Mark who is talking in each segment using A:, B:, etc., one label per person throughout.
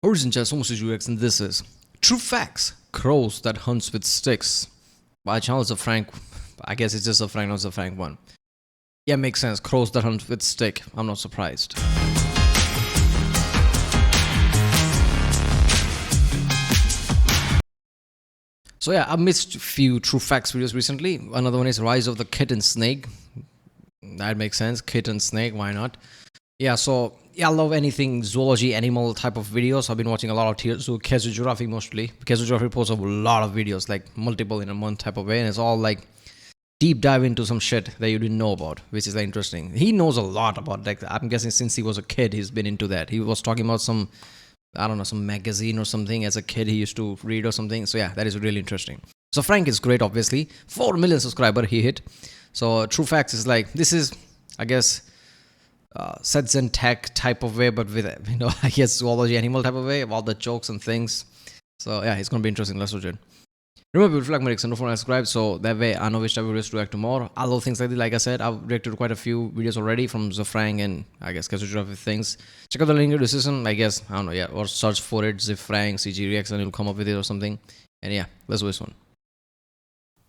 A: Origin Chat, UX, and this is True Facts, Crows That Hunts with Sticks. My channel is a Frank. I guess it's just a Frank, not a Frank one. Yeah, makes sense. Crows that hunt with stick. I'm not surprised. So yeah, I missed a few True Facts videos recently. Another one is Rise of the Kitten Snake. That makes sense. Kitten snake, why not? Yeah, so yeah, I love anything zoology, animal type of videos. I've been watching a lot of Kezu Giraffe mostly. Kezu Giraffe posts a lot of videos, like multiple in a month type of way, and it's all like deep dive into some shit that you didn't know about, which is like interesting. He knows a lot about, like, I'm guessing since he was a kid, he's been into that. He was talking about some, I don't know, some magazine or something as a kid he used to read or something. So yeah, that is really interesting. So Frank is great, obviously. 4 million subscriber he hit. So True Facts is like, this is, I guess, sets and tech type of way, but with, you know, I guess zoology animal type of way, all the jokes and things. So yeah, it's gonna be interesting. Let's watch it. Remember, if you like my reaction, don't forget to subscribe, so that way I know which type of videos to react to more. I love things like this. Like I said, I've reacted to quite a few videos already from zefrank and I guess Caledonian of things. Check out the link in the description, I guess, I don't know, yeah, or search for it, zefrank, CG Reacts, and it'll come up with it or something. And yeah, let's do this one.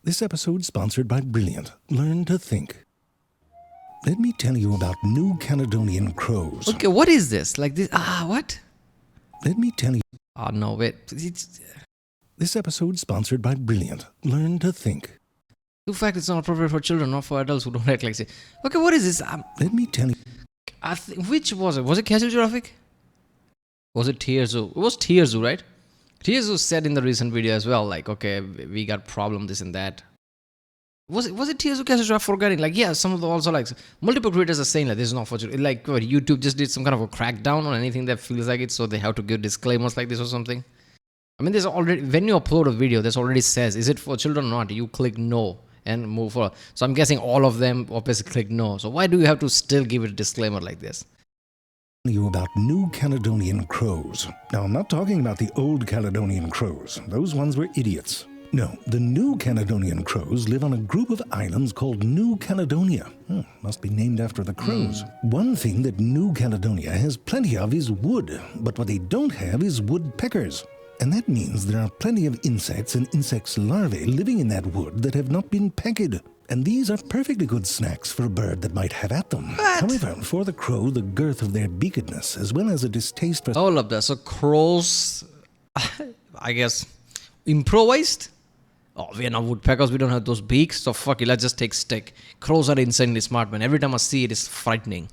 B: This episode sponsored by Brilliant. Learn to think. Let me tell you about new Caledonian crows.
A: Okay, what is this? Like this, what?
B: Let me tell you.
A: No, wait.
B: This episode sponsored by Brilliant. Learn to think.
A: In fact, it's not appropriate for children, not for adults who don't act like say. Okay, what is this?
B: Let me tell you.
A: Which was it? Was it Casual Giraffe? Was it Tearzu? It was Tearzu, right? Tearzu said in the recent video as well, like, okay, we got problem, this and that. Was it Tearzu, Casual Giraffe? Forgetting, like, yeah, some of the also like multiple creators are saying that this is not for children. Like, what, YouTube just did some kind of a crackdown on anything that feels like it, so they have to give disclaimers like this or something. I mean, there's already, when you upload a video, this already says, is it for children or not? You click no and move forward. So I'm guessing all of them obviously click no. So why do you have to still give it a disclaimer like this?
B: You about new Caledonian crows. Now, I'm not talking about the old Caledonian crows. Those ones were idiots. No, the new Caledonian crows live on a group of islands called New Caledonia. Must be named after the crows. One thing that New Caledonia has plenty of is wood, but what they don't have is woodpeckers. And that means there are plenty of insects and insects' larvae living in that wood that have not been pegged. And these are perfectly good snacks for a bird that might have at them.
A: What?
B: However, for the crow, the girth of their beakedness, as well as a distaste for...
A: All of that. So crows, I guess, improvised? Oh, we are not woodpeckers, we don't have those beaks, so fuck it, let's just take stick. Crows are insanely smart, man. Every time I see it, it's frightening.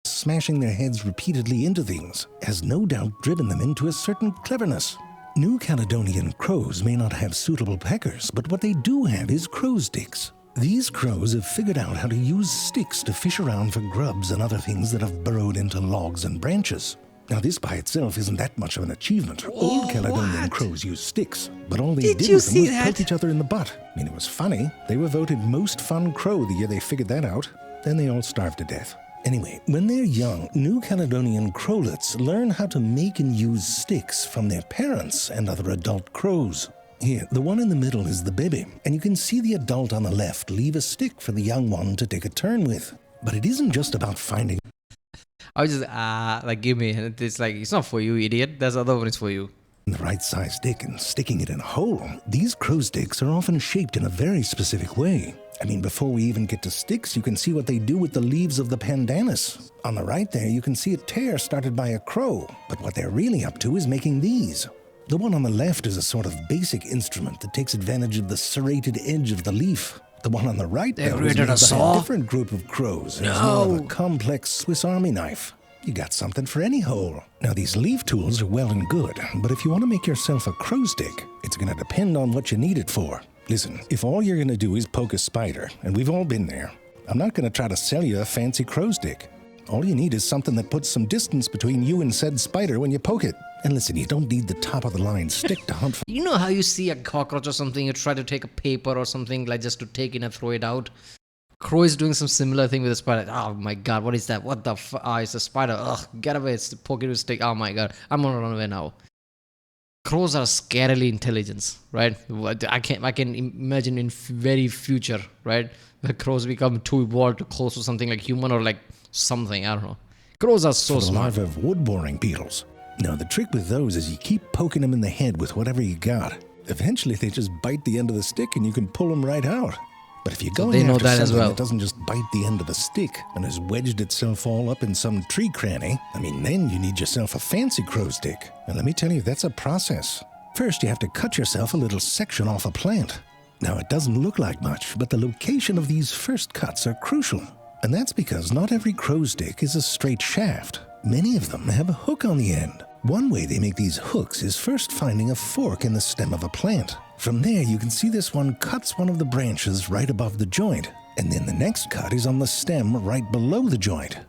B: Smashing their heads repeatedly into things has no doubt driven them into a certain cleverness. New Caledonian crows may not have suitable peckers, but what they do have is crow sticks. These crows have figured out how to use sticks to fish around for grubs and other things that have burrowed into logs and branches. Now, this by itself isn't that much of an achievement. Old Caledonian crows use sticks, but all they did with them was poke each other in the butt. I mean, it was funny. They were voted most fun crow the year they figured that out. Then they all starved to death. Anyway, when they're young, New Caledonian crowlets learn how to make and use sticks from their parents and other adult crows. Here, the one in the middle is the baby, and you can see the adult on the left leave a stick for the young one to take a turn with. But it isn't just about finding...
A: I was just, like, give me, it's like, it's not for you, idiot. That's the other one is for you.
B: The right size stick and sticking it in a hole. These crow sticks are often shaped in a very specific way. I mean, before we even get to sticks, you can see what they do with the leaves of the pandanus. On the right there, you can see a tear started by a crow, but what they're really up to is making these. The one on the left is a sort of basic instrument that takes advantage of the serrated edge of the leaf. The one on the right, though, is made by a different group of crows. It's more of a complex Swiss Army knife. You got something for any hole. Now, these leaf tools are well and good, but if you want to make yourself a crow stick, it's going to depend on what you need it for. Listen, if all you're going to do is poke a spider, and we've all been there, I'm not going to try to sell you a fancy crow stick. All you need is something that puts some distance between you and said spider when you poke it. And listen, you don't need the top-of-the-line stick to hunt for...
A: You know how you see a cockroach or something, you try to take a paper or something, like just to take it and throw it out? Crow is doing some similar thing with a spider. Oh my god, what is that? What the it's a spider. Ugh, get away, it's poke it with a stick. Oh my god, I'm gonna run away now. Crows are scarily intelligent, right? I can imagine in very future, right? The crows become too evolved to close to something like human or like something, I don't know. Crows are so smart.
B: For the larvae of wood-boring beetles. Now, the trick with those is you keep poking them in the head with whatever you got. Eventually, they just bite the end of the stick and you can pull them right out. But if you're going after something that doesn't just bite the end of the stick and has wedged itself all up in some tree cranny, then you need yourself a fancy crow stick. And let me tell you, that's a process. First, you have to cut yourself a little section off a plant. Now, it doesn't look like much, but the location of these first cuts are crucial. And that's because not every crow stick is a straight shaft. Many of them have a hook on the end. One way they make these hooks is first finding a fork in the stem of a plant. From there, you can see this one cuts one of the branches right above the joint, and then the next cut is on the stem right below the joint.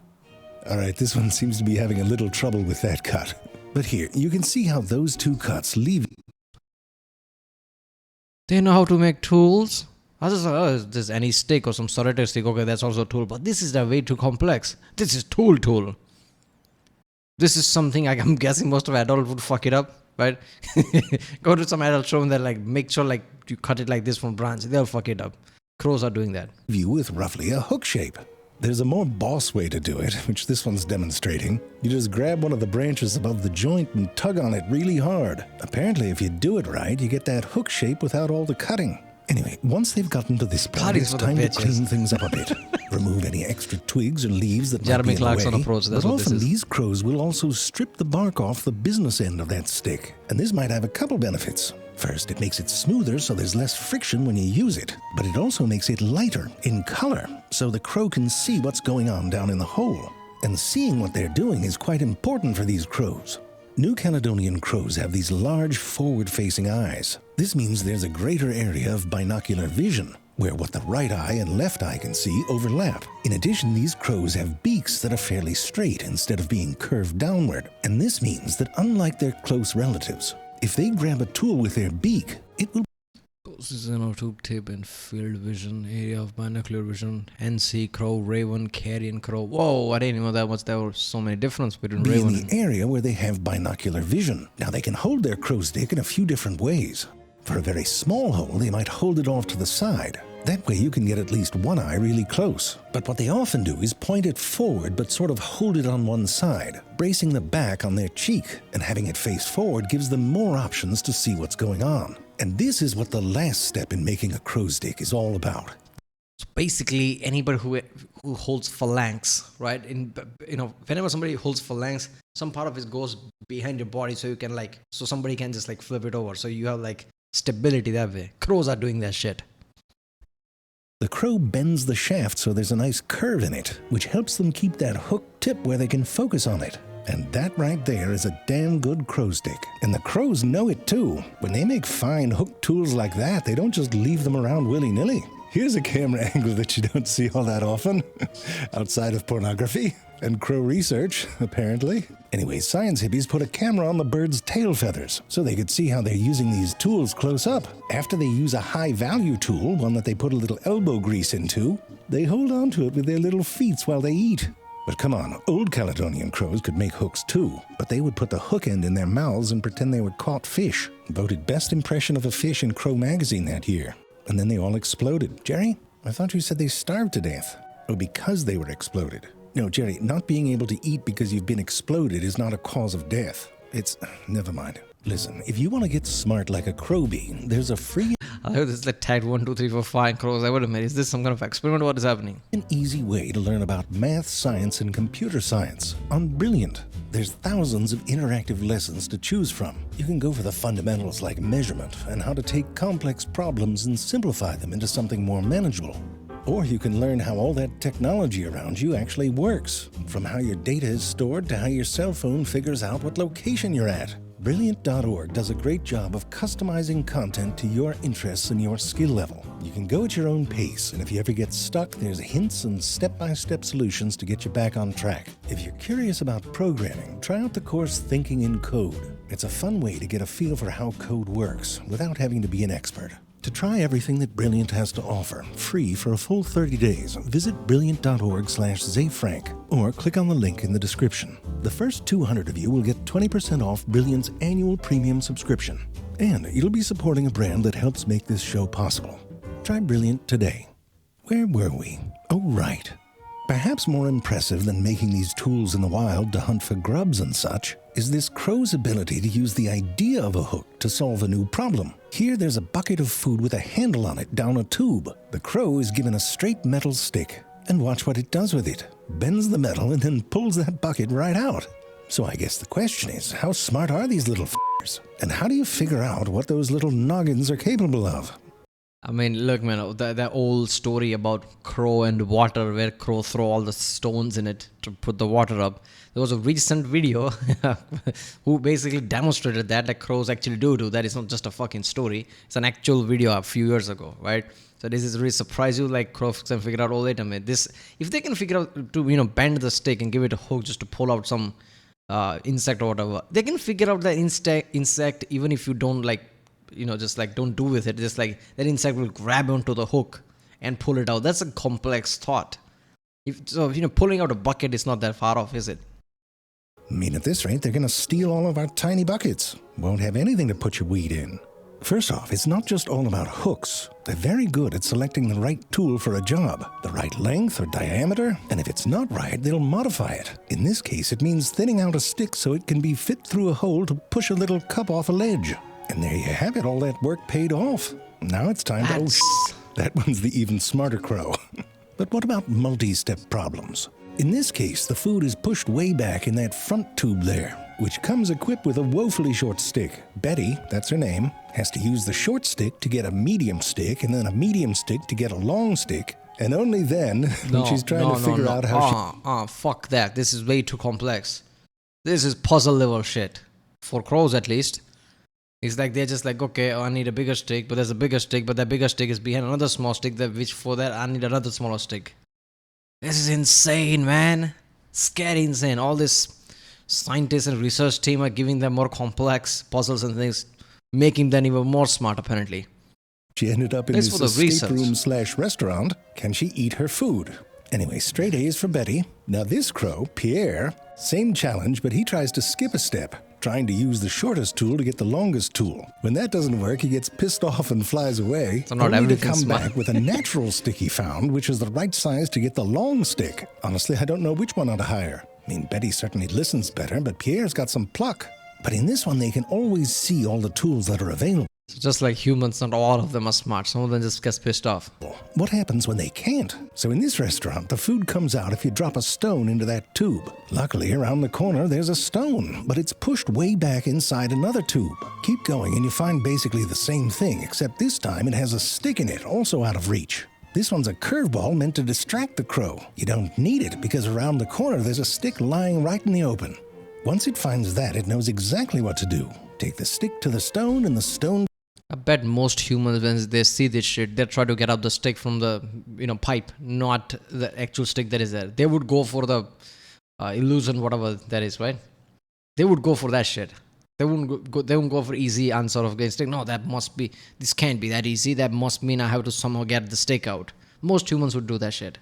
B: All right, this one seems to be having a little trouble with that cut. But here, you can see how those two cuts leave.
A: They know how to make tools. I just thought, oh, there's any stick or some solitaire stick, okay, that's also a tool. But this is way too complex. This is tool. This is something I'm guessing most of adults would fuck it up, right? Go to some adult show and they're like, make sure like you cut it like this from branch. They'll fuck it up. Crows are doing that.
B: View with roughly a hook shape. There's a more boss way to do it, which this one's demonstrating. You just grab one of the branches above the joint and tug on it really hard. Apparently, if you do it right, you get that hook shape without all the cutting. Anyway, once they've gotten to this point, it's time to clean things up a bit. Remove any extra twigs or leaves that might be in the way. But often these crows will also strip the bark off the business end of that stick. And this might have a couple benefits. First, it makes it smoother so there's less friction when you use it. But it also makes it lighter in color, so the crow can see what's going on down in the hole. And seeing what they're doing is quite important for these crows. New Caledonian crows have these large forward-facing eyes. This means there's a greater area of binocular vision, where what the right eye and left eye can see overlap. In addition, these crows have beaks that are fairly straight instead of being curved downward. And this means that unlike their close relatives, if they grab a tool with their beak, it will
A: Position tube tip and field vision, area of binocular vision, NC crow, raven, carrion crow. Whoa, I didn't know that much. There were so many differences between raven
B: in the area where they have binocular vision. Now they can hold their crow stick in a few different ways. For a very small hole, they might hold it off to the side. That way you can get at least one eye really close. But what they often do is point it forward but sort of hold it on one side, bracing the back on their cheek, and having it face forward gives them more options to see what's going on. And this is what the last step in making a crow stick is all about.
A: So basically, anybody who holds phalanx, right? Whenever somebody holds phalanx, some part of it goes behind your body, so you can so somebody can just flip it over, so you have stability that way. Crows are doing that shit.
B: The crow bends the shaft so there's a nice curve in it, which helps them keep that hook tip where they can focus on it. And that right there is a damn good crow stick. And the crows know it too. When they make fine hook tools like that, they don't just leave them around willy-nilly. Here's a camera angle that you don't see all that often, outside of pornography and crow research, apparently. Anyway, science hippies put a camera on the bird's tail feathers so they could see how they're using these tools close up. After they use a high-value tool, one that they put a little elbow grease into, they hold on to it with their little feet while they eat. But come on, old Caledonian crows could make hooks too, but they would put the hook end in their mouths and pretend they were caught fish. Voted best impression of a fish in Crow magazine that year. And then they all exploded. Jerry, I thought you said they starved to death. Oh, because they were exploded. No, Jerry, not being able to eat because you've been exploded is not a cause of death. Never mind. Listen, if you want to get smart like a crow bee, there's a free...
A: I heard this tagged 1, 2, 3, 4, 5 crows. I would admit, is this some kind of experiment? What is happening?
B: An easy way to learn about math, science, and computer science on Brilliant. There's thousands of interactive lessons to choose from. You can go for the fundamentals like measurement and how to take complex problems and simplify them into something more manageable. Or you can learn how all that technology around you actually works, from how your data is stored to how your cell phone figures out what location you're at. Brilliant.org does a great job of customizing content to your interests and your skill level. You can go at your own pace, and if you ever get stuck, there's hints and step-by-step solutions to get you back on track. If you're curious about programming, try out the course Thinking in Code. It's a fun way to get a feel for how code works without having to be an expert. To try everything that Brilliant has to offer, free for a full 30 days, visit brilliant.org/zefrank or click on the link in the description. The first 200 of you will get 20% off Brilliant's annual premium subscription. And you'll be supporting a brand that helps make this show possible. Try Brilliant today. Where were we? Oh, right. Perhaps more impressive than making these tools in the wild to hunt for grubs and such is this crow's ability to use the idea of a hook to solve a new problem. Here there's a bucket of food with a handle on it down a tube. The crow is given a straight metal stick, and watch what it does with it. Bends the metal and then pulls that bucket right out. So I guess the question is, how smart are these little f***ers? And how do you figure out what those little noggins are capable of?
A: I mean, look, man, that old story about crow and water, where crow throw all the stones in it to put the water up. There was a recent video who basically demonstrated that, like crows actually do that. It's not just a fucking story. It's an actual video a few years ago, right? So this is really surprise you, like crows can figure out, oh wait a minute, this, if they can figure out to, bend the stick and give it a hook just to pull out some insect or whatever, they can figure out that insect even if you don't just like don't do with it, just like that insect will grab onto the hook and pull it out. That's a complex thought. Pulling out a bucket is not that far off, is it?
B: I mean, at this rate, they're going to steal all of our tiny buckets. Won't have anything to put your weed in. First off, it's not just all about hooks. They're very good at selecting the right tool for a job, the right length or diameter, and if it's not right, they'll modify it. In this case, it means thinning out a stick so it can be fit through a hole to push a little cup off a ledge. And there you have it, all that work paid off. Now it's time to... that one's the even smarter crow. But what about multi-step problems? In this case, the food is pushed way back in that front tube there, which comes equipped with a woefully short stick. Betty, that's her name, has to use the short stick to get a medium stick, and then a medium stick to get a long stick, and only then, when she's trying to figure out how
A: fuck that. This is way too complex. This is puzzle level shit. For crows, at least. It's like they're just like, okay, I need a bigger stick, but there's a bigger stick, but that bigger stick is behind another small stick, which for that I need another smaller stick. This is insane, man. Scary insane. All this scientists and research team are giving them more complex puzzles and things, making them even more smart, apparently.
B: She ended up in this escape room/restaurant. Can she eat her food? Anyway, straight A's for Betty. Now this crow, Pierre, same challenge, but he tries to skip a step, trying to use the shortest tool to get the longest tool. When that doesn't work, he gets pissed off and flies away,
A: so not only to come
B: back with a natural stick he found, which is the right size to get the long stick. Honestly, I don't know which one to hire. I mean, Betty certainly listens better, but Pierre's got some pluck. But in this one, they can always see all the tools that are available.
A: So just like humans, not all of them are smart. Some of them just get pissed off.
B: What happens when they can't? So in this restaurant, the food comes out if you drop a stone into that tube. Luckily, around the corner, there's a stone, but it's pushed way back inside another tube. Keep going and you find basically the same thing, except this time it has a stick in it, also out of reach. This one's a curveball meant to distract the crow. You don't need it because around the corner there's a stick lying right in the open. Once it finds that, it knows exactly what to do. Take the stick to the stone and the stone...
A: I bet most humans, when they see this shit, they try to get out the stick from the pipe, not the actual stick that is there. They would go for the illusion, whatever that is, right? They would go for that shit. They wouldn't go for easy answer of getting stick. No, this can't be that easy. That must mean I have to somehow get the stick out. Most humans would do that shit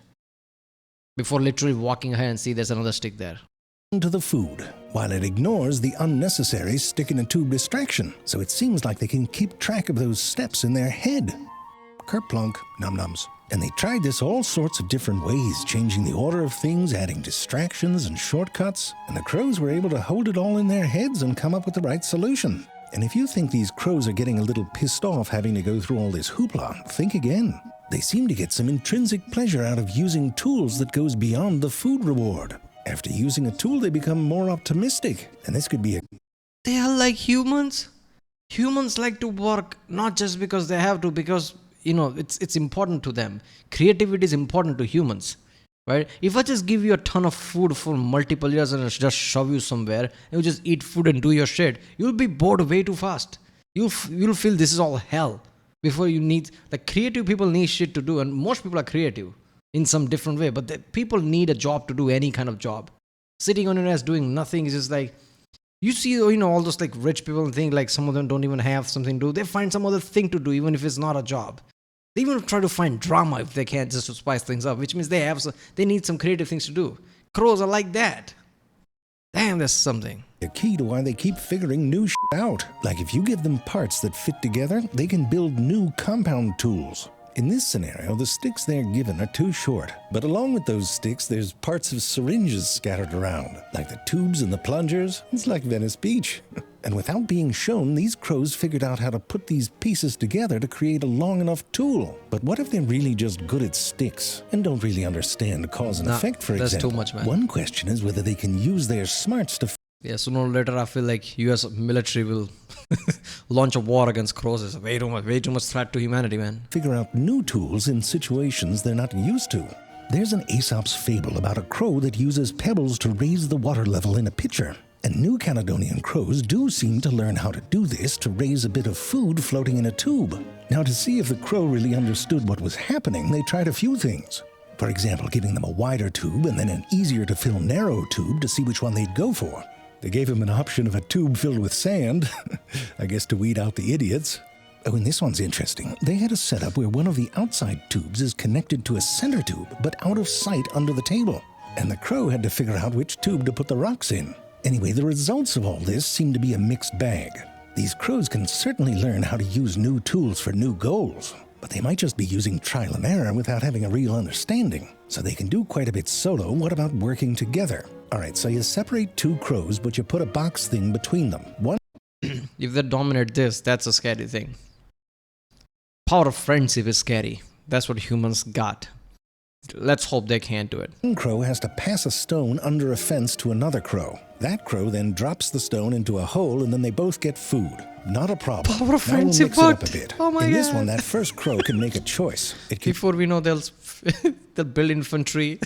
A: before literally walking ahead and see there's another stick there.
B: To the food, while it ignores the unnecessary stick-in-a-tube distraction, so it seems like they can keep track of those steps in their head. Kerplunk, num-nums. And they tried this all sorts of different ways, changing the order of things, adding distractions and shortcuts, and the crows were able to hold it all in their heads and come up with the right solution. And if you think these crows are getting a little pissed off having to go through all this hoopla, think again. They seem to get some intrinsic pleasure out of using tools that goes beyond the food reward. After using a tool, they become more optimistic, and this could be a...
A: They are like humans. Humans like to work not just because they have to, because, it's important to them. Creativity is important to humans, right? If I just give you a ton of food for multiple years and just shove you somewhere, and you just eat food and do your shit, you'll be bored way too fast. You'll feel this is all hell before you need... Like, creative people need shit to do, and most people are creative in some different way, but people need a job to do any kind of job. Sitting on your ass doing nothing is just like, you see, all those like rich people and think like some of them don't even have something to do. They find some other thing to do, even if it's not a job. They even try to find drama if they can't, just to spice things up, which means they need some creative things to do. Crows are like that. Damn, that's something.
B: The key to why they keep figuring new shit out. Like if you give them parts that fit together, they can build new compound tools. In this scenario, the sticks they're given are too short, but along with those sticks, there's parts of syringes scattered around, like the tubes and the plungers. It's like Venice Beach. And without being shown, these crows figured out how to put these pieces together to create a long enough tool. But what if they're really just good at sticks and don't really understand cause and effect, for
A: that's
B: example?
A: too much, man.
B: One question is whether they can use their smarts to
A: Yeah, sooner or later, I feel like U.S. military will launch a war against crows. It's way too much threat to humanity, man.
B: figure out new tools in situations they're not used to. There's an Aesop's fable about a crow that uses pebbles to raise the water level in a pitcher. And new Caledonian crows do seem to learn how to do this to raise a bit of food floating in a tube. Now, to see if the crow really understood what was happening, they tried a few things. For example, giving them a wider tube and then an easier to fill narrow tube to see which one they'd go for. They gave him an option of a tube filled with sand, I guess to weed out the idiots. Oh, and this one's interesting. They had a setup where one of the outside tubes is connected to a center tube, but out of sight under the table. And the crow had to figure out which tube to put the rocks in. Anyway, the results of all this seem to be a mixed bag. These crows can certainly learn how to use new tools for new goals, but they might just be using trial and error without having a real understanding. So they can do quite a bit solo. What about working together? All right, so you separate two crows, but you put a box thing between them. One
A: If they dominate this, that's a scary thing. Power of friendship is scary. That's what humans got. Let's hope they can't do it.
B: crow has to pass a stone under a fence to another crow. That crow then drops the stone into a hole, and then they both get food. Not a problem.
A: Power of
B: Now we'll
A: friendship
B: mix it up a
A: worked.
B: bit.
A: Oh my
B: In this
A: God.
B: one, that first crow can make a choice. It can
A: Before we know, they'll build infantry.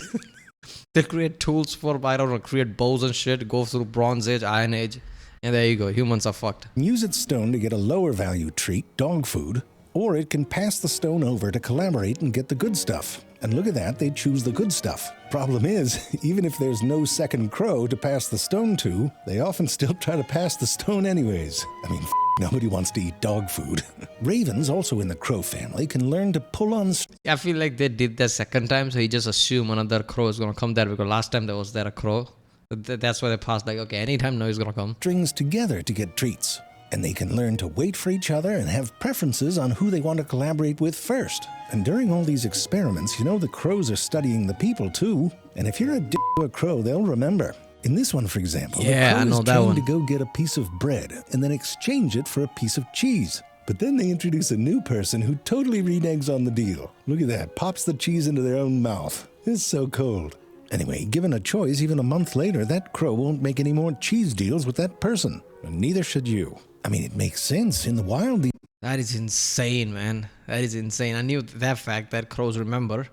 A: They'll create tools for, I don't know, create bows and shit, go through Bronze Age, Iron Age, and there you go. Humans are fucked.
B: use its stone to get a lower value treat, dog food, or it can pass the stone over to collaborate and get the good stuff. And look at that, they choose the good stuff. Problem is, even if there's no second crow to pass the stone to, they often still try to pass the stone anyways. I mean, nobody wants to eat dog food. Ravens, also in the crow family, can learn to pull on
A: I feel like they did that second time, so he just assumed another crow is going to come there because last time there was a crow. That's why they passed, like, okay, anytime now he's going to come.
B: strings together to get treats. And they can learn to wait for each other and have preferences on who they want to collaborate with first. And during all these experiments, you know the crows are studying the people too. And if you're a crow, they'll remember. In this one, for example,
A: Yeah, I
B: the crow
A: know
B: is
A: that
B: trained
A: one.
B: to go get a piece of bread and then exchange it for a piece of cheese. But then they introduce a new person who totally reneges on the deal. Look at that, pops the cheese into their own mouth. It's so cold. Anyway, given a choice, even a month later, that crow won't make any more cheese deals with that person. And neither should you. I mean, it makes sense. In the wild,
A: That is insane, man. That is insane. I knew that fact that crows remember.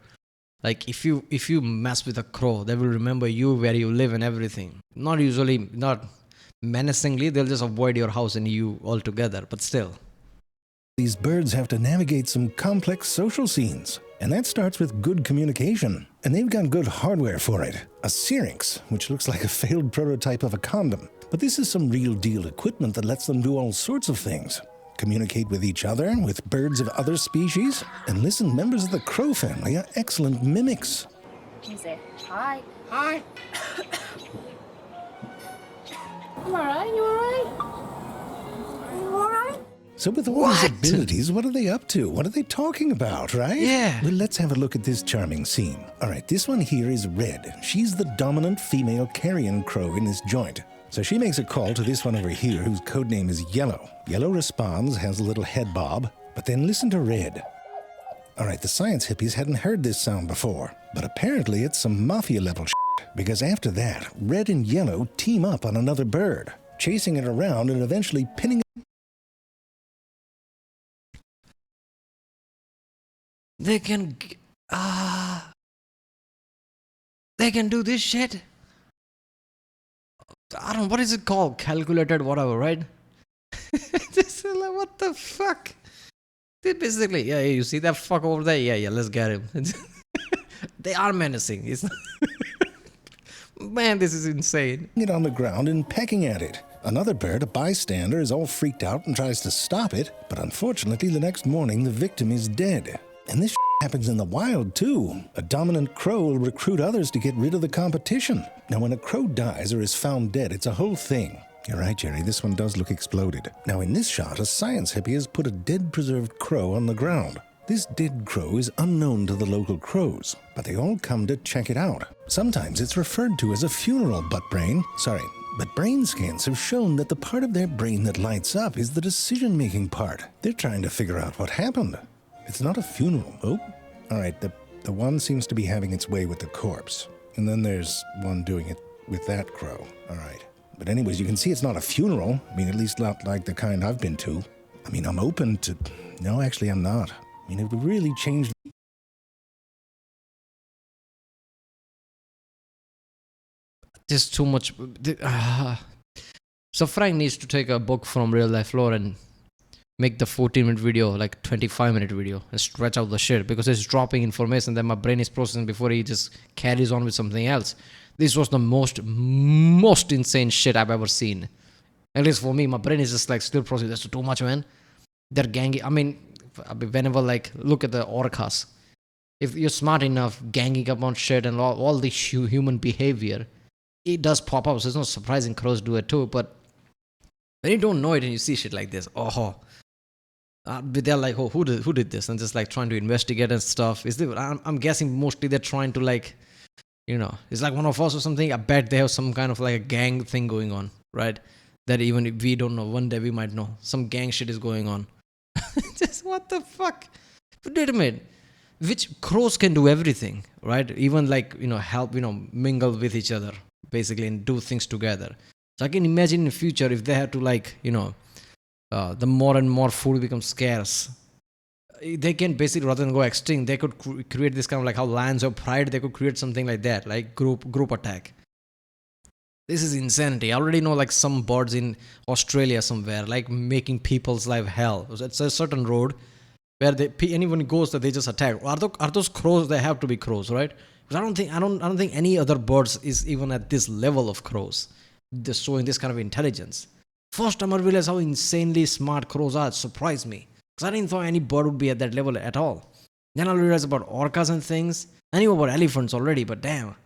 A: Like, if you mess with a crow, they will remember you, where you live and everything. Not usually, not menacingly, they'll just avoid your house and you altogether, but still.
B: these birds have to navigate some complex social scenes. And that starts with good communication. And they've got good hardware for it. A syrinx, which looks like a failed prototype of a condom. But this is some real deal equipment that lets them do all sorts of things. Communicate with each other, with birds of other species. And listen, members of the crow family are excellent mimics.
C: You say, hi.
D: Hi.
C: You alright? You alright? You alright?
B: So with all these abilities, what are they up to? What are they talking about, right?
A: Yeah.
B: Well, let's have a look at this charming scene. All right, this one here is Red. She's the dominant female carrion crow in this joint. So she makes a call to this one over here, whose codename is Yellow. Yellow responds, has a little head bob, but then listen to Red. All right, the science hippies hadn't heard this sound before, but apparently it's some mafia-level shit, because after that, Red and Yellow team up on another bird, chasing it around and eventually pinning it.
A: They can do this shit. I don't know, what is it called? Calculated whatever, right? This is like, what the fuck? They basically, yeah, you see that fuck over there? Yeah, let's get him. They are menacing. It's man, this is insane.
B: it on the ground and pecking at it. Another bird, a bystander, is all freaked out and tries to stop it, but unfortunately the next morning the victim is dead. And this happens in the wild too. A dominant crow will recruit others to get rid of the competition. Now when a crow dies or is found dead, it's a whole thing. You're right, Jerry, this one does look exploded. Now in this shot, a science hippie has put a dead preserved crow on the ground. This dead crow is unknown to the local crows, but they all come to check it out. Sometimes it's referred to as a funeral but brain scans have shown that the part of their brain that lights up is the decision-making part. They're trying to figure out what happened. It's not a funeral. Oh, all right, the one seems to be having its way with the corpse. And then there's one doing it with that crow. All right. But anyways, you can see it's not a funeral. I mean, at least not like the kind I've been to. I mean, I'm open to... No, actually, I'm not. I mean, it would really change...
A: Just too much. So Frank needs to take a book from real life lore and make the 14-minute video like 25-minute video and stretch out the shit, because it's dropping information that my brain is processing before he just carries on with something else. This was the most insane shit I've ever seen. At least for me, my brain is just like still processing. That's too much, man. They're ganging. I mean, whenever like look at the orcas, if you're smart enough, ganging up on shit and all the human behavior, it does pop up. So it's not surprising crows do it too. But when you don't know it and you see shit like this, they're like, oh, who did this? And just like trying to investigate and stuff. I'm guessing mostly they're trying to like, you know, it's like one of us or something. I bet they have some kind of like a gang thing going on, right? That even if we don't know, one day we might know. Some gang shit is going on. Just what the fuck? Wait a minute. Which crows can do everything, right? Even like, you know, help, you know, mingle with each other, basically, and do things together. So I can imagine in the future if they have to like, you know, the more and more food becomes scarce, they can basically, rather than go extinct, they could create this kind of like how lions have pride, they could create something like that, like group attack. This is insanity. I already know like some birds in Australia somewhere, like making people's life hell. It's a certain road where anyone goes that they just attack. Are those crows? They have to be crows, right? Because I don't think any other birds is even at this level of crows. They're showing this kind of intelligence. First time I realized how insanely smart crows are. It surprised me. Because I didn't thought any bird would be at that level at all. Then I realized about orcas and things. I knew about elephants already, but damn.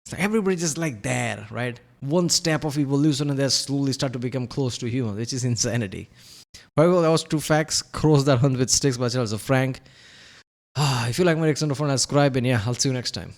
A: So everybody just like there, right? One step of evolution and they slowly start to become close to human, which is insanity. Well, that was 2 facts. Crows that hunt with sticks by Charles Frank. If you like my reaction, don't forget to subscribe, and yeah, I'll see you next time.